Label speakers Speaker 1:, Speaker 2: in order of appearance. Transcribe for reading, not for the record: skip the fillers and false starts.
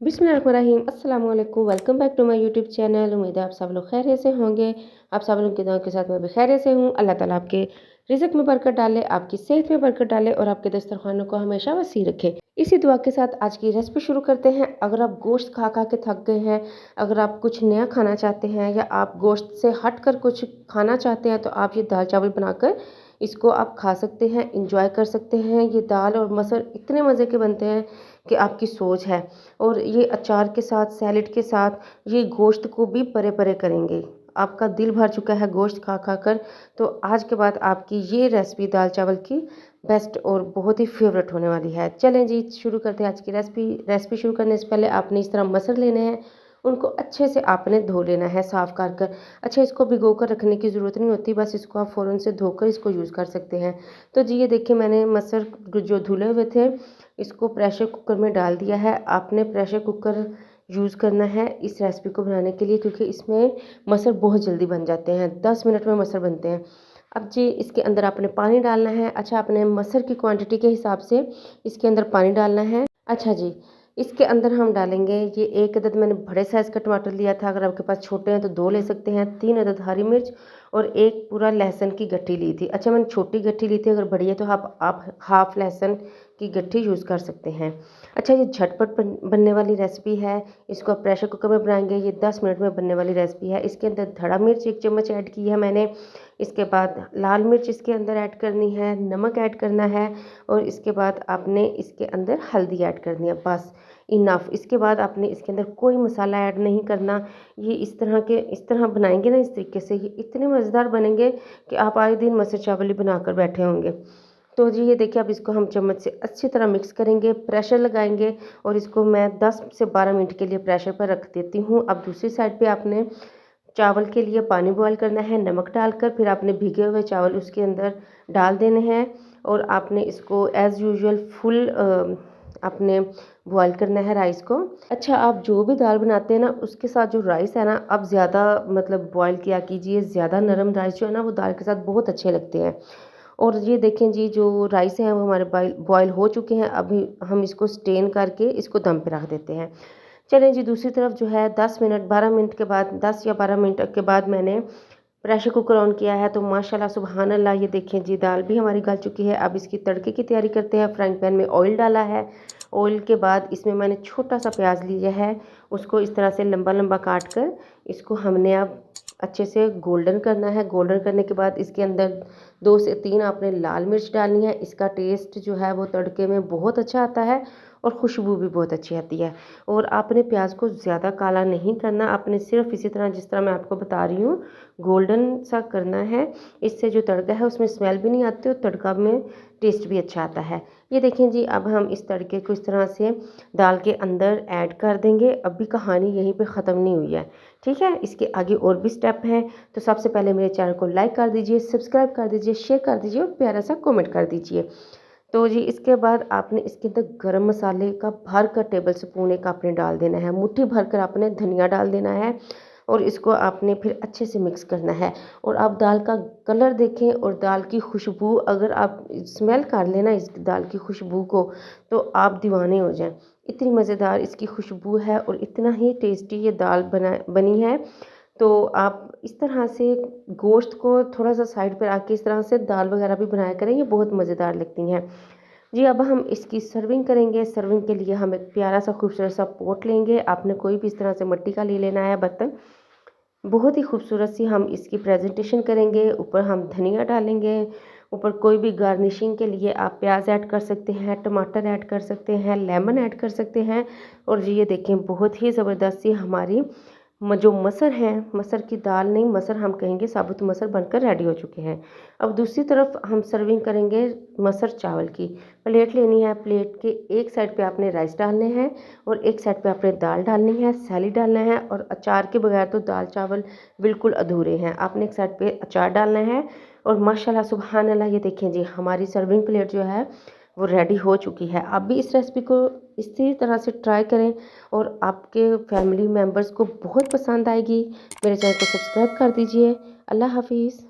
Speaker 1: बिस्मिल्लाहिर्रहमानिर्रहीम अस्सलाम वालेकुम। Welcome back to my YouTube channel. उम्मीद है आप सब लोग खैरियत से होंगे। आप सब लोग की दुआ के साथ मैं भी खैरियत से हूँ। अल्लाह ताला आपके रिज़्क में बरकत डाले, आपकी सेहत में बरकत डाले और आपके दस्तरखानों को हमेशा वसी रखे। इसी दुआ के साथ आज की रेसिपी शुरू करते हैं। अगर आप गोश्त खा खा के थक गए हैं, अगर आप कुछ नया खाना चाहते हैं या आप गोश्त से हट कर कुछ खाना चाहते हैं, तो आप ये दाल चावल बनाकर इसको आप खा सकते हैं, इंजॉय कर सकते हैं। ये दाल और मसर इतने मज़े के बनते हैं कि आपकी सोच है। और ये अचार के साथ, सैलेड के साथ ये गोश्त को भी परे परे करेंगे। आपका दिल भर चुका है गोश्त खा खा कर, तो आज के बाद आपकी ये रेसिपी दाल चावल की बेस्ट और बहुत ही फेवरेट होने वाली है। चलें जी शुरू करते हैं आज की रेसिपी शुरू करने से पहले आपने इस तरह मसर लेने हैं, उनको अच्छे से आपने धो लेना है साफ़ कर कर। अच्छा, इसको भिगो कर रखने की ज़रूरत नहीं होती, बस इसको आप फ़ौरन से धोकर इसको यूज़ कर सकते हैं। तो जी ये देखिए, मैंने मसर जो धुले हुए थे इसको प्रेशर कुकर में डाल दिया है। आपने प्रेशर कुकर यूज़ करना है इस रेसिपी को बनाने के लिए, क्योंकि इसमें मसर बहुत जल्दी बन जाते हैं, 10 मिनट में मसर बनते हैं। अब जी इसके अंदर आपने पानी डालना है। अच्छा, आपने मसर की क्वांटिटी के हिसाब से इसके अंदर पानी डालना है। अच्छा जी, इसके अंदर हम डालेंगे ये 1 अदद मैंने बड़े साइज़ का टमाटर लिया था। अगर आपके पास छोटे हैं तो 2 ले सकते हैं। 3 अदद हरी मिर्च और 1 पूरा लहसुन की गट्ठी ली थी। अच्छा, मैंने छोटी गट्ठी ली थी, अगर बड़ी है तो आप हाफ़ लहसुन की गट्ठी यूज़ कर सकते हैं। अच्छा, ये झटपट बनने वाली रेसिपी है। इसको आप प्रेशर कुकर में बनाएंगे, ये 10 मिनट में बनने वाली रेसिपी है। इसके अंदर धड़ा मिर्च 1 चम्मच ऐड की है मैंने। इसके बाद लाल मिर्च इसके अंदर ऐड करनी है, नमक ऐड करना है और इसके बाद आपने इसके अंदर हल्दी ऐड करनी है, बस इनफ। इसके बाद आपने इसके अंदर कोई मसाला ऐड नहीं करना। ये इस तरह बनाएंगे ना, इस तरीके से ये इतने मज़ेदार बनेंगे कि आप आए दिन मसर चावल ही बनाकर बैठे होंगे। तो जी ये देखिए, अब इसको हम चम्मच से अच्छी तरह मिक्स करेंगे, प्रेशर लगाएंगे और इसको मैं 10 से 12 मिनट के लिए प्रेशर पर रख देती हूँ। अब दूसरी साइड पे आपने चावल के लिए पानी बॉयल करना है, नमक डालकर फिर आपने भीगे हुए चावल उसके अंदर डाल देने हैं और आपने इसको एज़ यूजुअल फुल आपने बॉयल करना है राइस को। अच्छा, आप जो भी दाल बनाते हैं ना उसके साथ जो राइस है ना, आप ज़्यादा मतलब बॉयल किया कीजिए। ज़्यादा नरम राइस जो है ना वो दाल के साथ बहुत अच्छे लगते हैं। और ये देखें जी, जो राइस हैं वो हमारे बॉयल हो चुके हैं। अभी हम इसको स्टेन करके इसको दम पे रख देते हैं। चलें जी, दूसरी तरफ जो है 10 मिनट 12 मिनट के बाद 10 या 12 मिनट के बाद मैंने प्रेशर कुकर ऑन किया है, तो माशाल्लाह सुबहान अल्लाह, ये देखें जी दाल भी हमारी गल चुकी है। अब इसकी तड़के की तैयारी करते हैं। फ्राइंग पैन में ऑयल डाला है। ऑयल के बाद इसमें मैंने छोटा सा प्याज लिया है, उसको इस तरह से लंबा लंबा काट कर इसको हमने अब अच्छे से गोल्डन करना है। गोल्डन करने के बाद इसके अंदर 2 से 3 आपने लाल मिर्च डालनी है। इसका टेस्ट जो है वो तड़के में बहुत अच्छा आता है और खुशबू भी बहुत अच्छी आती है। और आपने प्याज को ज़्यादा काला नहीं करना, आपने सिर्फ इसी तरह जिस तरह मैं आपको बता रही हूँ गोल्डन सा करना है। इससे जो तड़का है उसमें स्मेल भी नहीं आती और तड़का में टेस्ट भी अच्छा आता है। ये देखें जी, अब हम इस तड़के को इस तरह से दाल के अंदर ऐड कर देंगे। अभी कहानी यहीं पे ख़त्म नहीं हुई है, ठीक है, इसके आगे और भी स्टेप हैं। तो सबसे पहले मेरे चैनल को लाइक कर दीजिए, सब्सक्राइब कर दीजिए, शेयर कर दीजिए और प्यारा सा कमेंट कर दीजिए। तो जी इसके बाद आपने इसके अंदर गरम मसाले का भर कर टेबल स्पून एक आपने डाल देना है, मुट्ठी भर कर आपने धनिया डाल देना है और इसको आपने फिर अच्छे से मिक्स करना है। और आप दाल का कलर देखें और दाल की खुशबू, अगर आप स्मेल कर लेना इस दाल की खुशबू को, तो आप दीवाने हो जाएं। इतनी मज़ेदार इसकी खुशबू है और इतना ही टेस्टी ये दाल बनी है। तो आप इस तरह से गोश्त को थोड़ा सा साइड पर आके इस तरह से दाल वगैरह भी बनाया करें, ये बहुत मज़ेदार लगती हैं जी। अब हम इसकी सर्विंग करेंगे। सर्विंग के लिए हम एक प्यारा सा खूबसूरत सा पॉट लेंगे। आपने कोई भी इस तरह से मिट्टी का ले लेना है बर्तन। बहुत ही खूबसूरत सी हम इसकी प्रेजेंटेशन करेंगे। ऊपर हम धनिया डालेंगे, ऊपर कोई भी गार्निशिंग के लिए आप प्याज ऐड कर सकते हैं, टमाटर ऐड कर सकते हैं, लेमन ऐड कर सकते हैं। और जी ये देखें, बहुत ही ज़बरदस्त सी हमारी जो मसर है, मसर की दाल नहीं, मसर हम कहेंगे, साबुत मसर बनकर रेडी हो चुके हैं। अब दूसरी तरफ हम सर्विंग करेंगे मसर चावल की। प्लेट लेनी है, प्लेट के एक साइड पे आपने राइस डालने हैं और एक साइड पे आपने दाल डालनी है, सैलेड डालना है। और अचार के बगैर तो दाल चावल बिल्कुल अधूरे हैं। आपने एक साइड पे अचार डालना है और माशाल्लाह सुबहान अल्लाह, ये देखें जी हमारी सर्विंग प्लेट जो है वो रेडी हो चुकी है। आप भी इस रेसिपी को इसी तरह से ट्राई करें और आपके फैमिली मेम्बर्स को बहुत पसंद आएगी। मेरे चैनल को सब्सक्राइब कर दीजिए। अल्लाह हाफिज़।